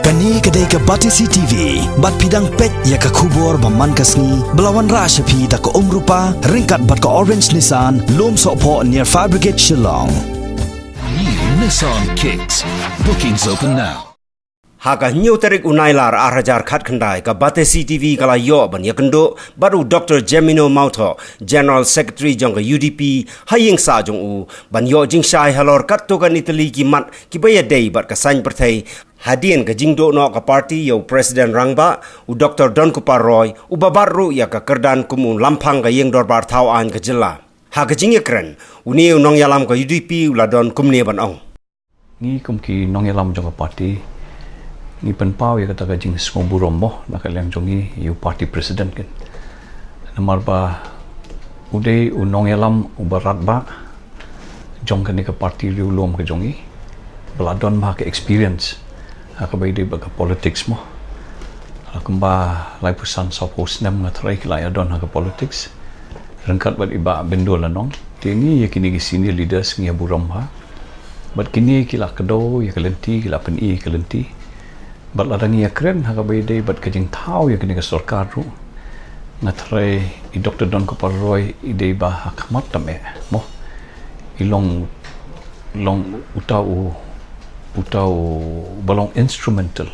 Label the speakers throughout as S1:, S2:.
S1: Kani kedai ke Batisi TV, bat pidang pet ya ke kubur baman kasni, belawan rasa pi da ke rupa, ringkat bat ke Orange Nissan, lom sokpo near Fire Brigade Shillong.
S2: New Nissan Kicks. Bookings open now.
S3: Haka new tarik unailar arajar khat khandai ka Batisi TV kala yo ban yakendo baru Dr. Gemino Mauto General Secretary jong UDP haying sa jong u ban yo jing shai halor kat to kan Italy ki mat ki baya dei bat ka sain perthai hadien ka jingdo no ka party yo President Rangba u Dr. Don Kupar Roy u babaru ya ka kerdan kumun lampang ka yeng dorbar thau an ka jilla haka jing ekran uni nong yalam ka UDP u ladon kumne ban ong
S4: ni kum ki nong yalam jong ka party ni penpau ya kata kajing semua mo nak kalian jongi you party president kan nomor ba udai unong yalam ubarat ba jong kan ke party liu lom ke jongi beladon mah ke experience ka bai de ba ke politics mo kemba lai pusan suppose nem ngatrai ke lai adon ke politics rengkat bat iba bendol lanong tingi ya kini senior leaders ngi buram ha bat kini kila kedo ya kelenti kila peni kelenti bat ladang ya keren haka bede bat kajing tau ya kini ke sarkar ru ngatrai I Dr. Don Kupar Roy ide ba hakmat tame mo ilong utau balong instrumental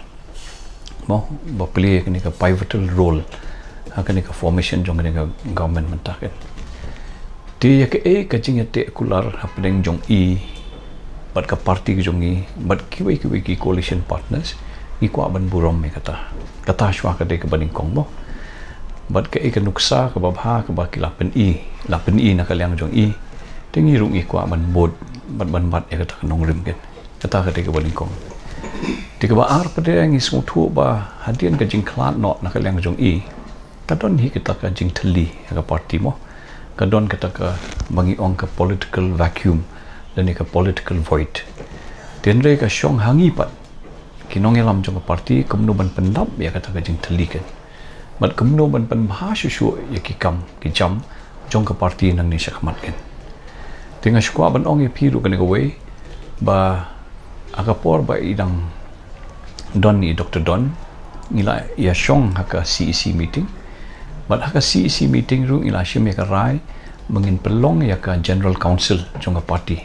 S4: mo ba play kini ke pivotal role haka ni ke formation jong kini ke government mentaken dia ke kajing ate kular happening jong bat ke party ke jongi bat kiwi coalition partners ikwa ban burom me kata shwa ka de ke baning kong mo bat ke ikan nuksa ke babha ke ba kilapen i na kalyang jong tingi rung ikwa ban bod bat ya kata nong rim ken kata ka de ke baning kong de ke ba ar pa de ngi smutu ba hadian ke jing klat no na kalyang jong kadon hi kita ka jing thali ka party mo kadon kata ka bangi ong ka political vacuum dan ka political void tenre ka shong hangi pat kinong yalam jong party kemno ban pendap ya kata kajing telikan bat kemno ban pen bahashu ya ki jam jong ke party nang ni syakmat kan tengah skua ban ong piru kan we ba agapor ba idang don ni Dr. Don ngila ya shong haka CEC meeting bat haka CEC meeting ru ngila shim ya rai mengin pelong ya ka general council jong ke party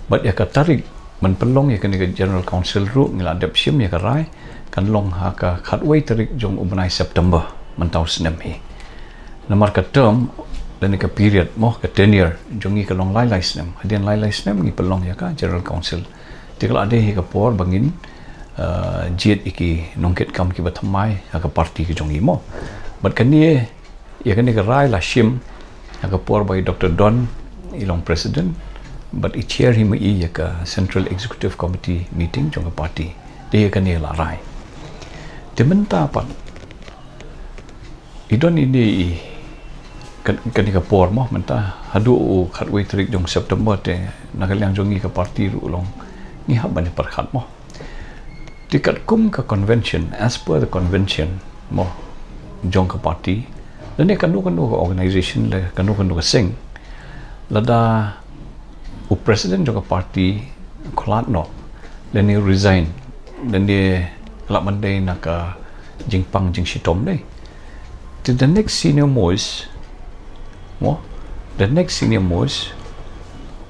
S4: bat ya ka tarik man pelong ya kini ke general council ru ngila dep sim ya karai kan long ha ka khatway tarik jong ubnai September mentau senem hi nomor ka term dan ke period moh ke tenure jongi ka long lai senem hadian lai senem ngi pelong ya ka general council tikla ade hi ka por bangin jet iki nongket kam ki bathamai ha ka party ke jongi mo bat kani ya kini ka rai la sim ha ka por by Dr. Don ilong president but I chair him ya ka Central Executive Committee meeting jong party dia kan la rai dementa pan idon ini kan ka por mo menta hadu khatway trik jong September te nagalyang jongi ka party ru long ni haban perkhat mo tikat kum ka convention as per the convention mo jong ka party dan ni kanu ka organization le kanu ka sing lada u president juga party kelat no dan dia resign dan dia kelak mandai nak jingpang jing sitom deh to the next senior most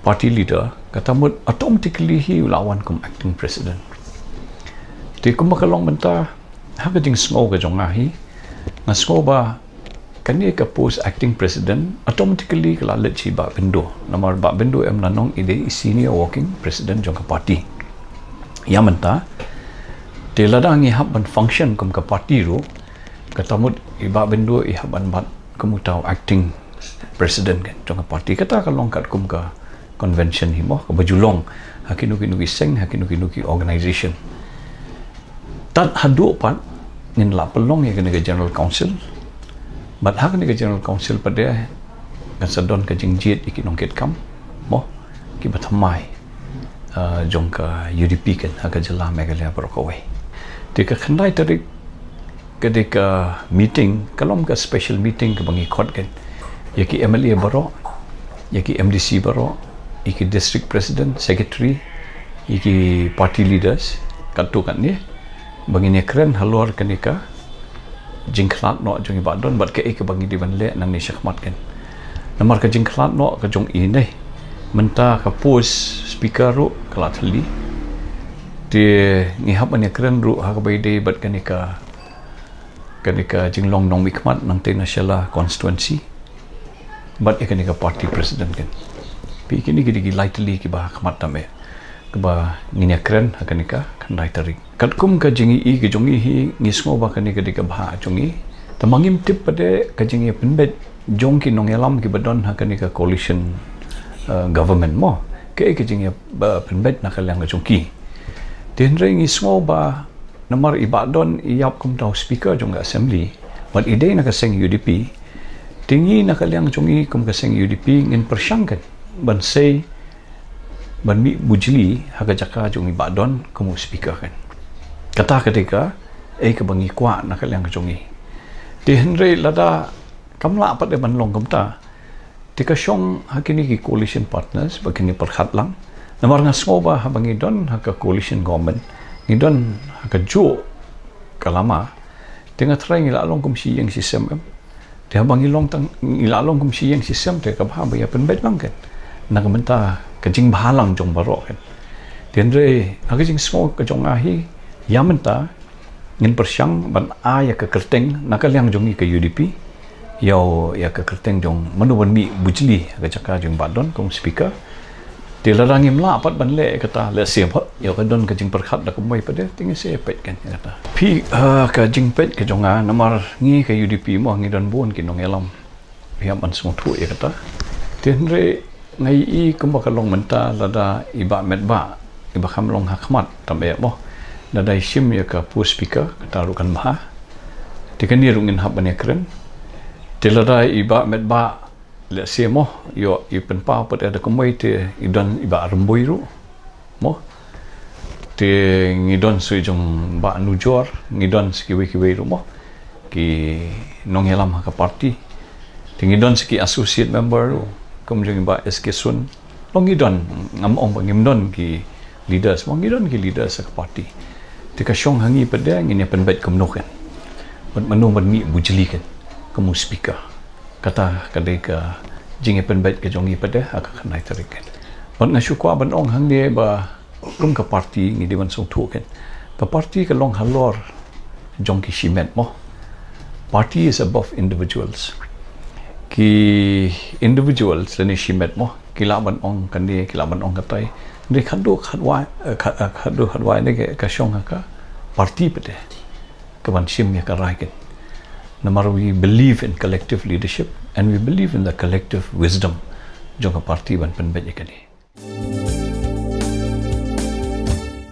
S4: party leader kata mud automatically he lawan kum acting president di kum makalong mentah haka jing sngo ka jongahi ngasgo ba kani ka post acting president automatically kala lechi ba bendo nomor ba bendo em nanong ide senior working president jong ka party ya menta de ladang i hab ban function kum ka party ro katamut iba bendo I haban bat kumutau acting president kan jong ka party kata ka longkat kum ka convention hi mo ka bajulong hakinu seng hakinu organization tat hadu pat nin la pelong ya kena general council but hak ni ke general council pada kan sadon ke jingjit iki nongket kam mo ki bathamai jong ka UDP kan hak jela megalia brokawai tika khandai tarik ketika meeting kalom ka special meeting ke bangi khot kan yaki MLA baro yaki MDC baro iki district president secretary iki party leaders katu kan ni bangin keren halor kanika jingklat no jong ibadon bat ke ek bangi di banle nang ni syakmat kan namar ka jingklat no ka jong ini menta ka pos speaker ru kala thali ti ngihap ane keren ru ha ka baide bat kanika jinglong nong mikmat nang te nasyala constituency bat kanika party president kan pi kini gidi lightly ki ba khmat tame ke ba nginya keren ha kanika khandai tarik katkum ka jingi i ke jongi hi ngisngo ba kanika di ka ba jongi tamangim tip pade ka jingi penbet jongki nong elam ki badon ha kanika coalition government mo ke jingi ba penbet nakalang ka jongki tenre ngisngo ba namar ibadon iyap kum tau speaker jong assembly wat ide na kaseng UDP tinggi nakalang jongi kum kaseng UDP ngin persyangkan ban sei ban mi bujli haga jaka jongi badon kum speaker kan kata ketika ke bangi kwa nakalang jongi tenre lada kamla pat de ban long kamta tika syong hakini ki coalition partners bagini perkhat lang namar ngasngo ba habangi don haka coalition government ngidon haka jo kalama tengah try ngilalong kum siyang sistem dia bangilong tang ngilalong kum siyang sistem te ka ba ya penbet lang kan nagamenta kajing bahalang jong baro kan tenre haka jing smo ka jong ahi yamenta ngin persyang ban aya ka kerteng nakalyang jongi ke UDP yau ya ka kerteng jong manuban mi bujli haka jaka jong badon kum speaker dilarang imla apat banle kata le siap yo kadon kajing perkhat dak mai pada tinggi sepet kan kata pi kajing pet ke jonga namar ngi ke UDP mo ngi don bon ki nong elam piam an sung thu e kata tenre ngai i kumba kalong menta lada iba medba iba kamlong hakmat tambe mo lada sim ya ka pu speaker kata rukan maha tikani rungin habane keren dilada iba medba le siamo yo ipen pa pat ada kemai te idon iba remboi ru mo te ngidon sui jong ba nujor ngidon ski ru mo ki nong elam ka party te ngidon ski associate member ru kum jong ba SK sun long ngidon ngam ong ngimdon ki leaders mo ngidon ki leaders ka party te ka syong hangi pada ngine penbet kumnokan manu mi bujli kan kamu speaker kata kadai ka jinge penbait ke jongi pada aka khanai tarikan on nga syukwa ban ong hang ne ba kum ka party ngi diwan song thu ken ka party ka long halor jongki shimet mo party is above individuals ki individuals leni shimet mo kila ban ong kan ni kila ban ong katai ni khadu khadwa ne ka syong ka party pada ka ban shim ya ka rai ken Namar we believe in collective leadership and we believe in the collective wisdom jonga party ban penbet yakani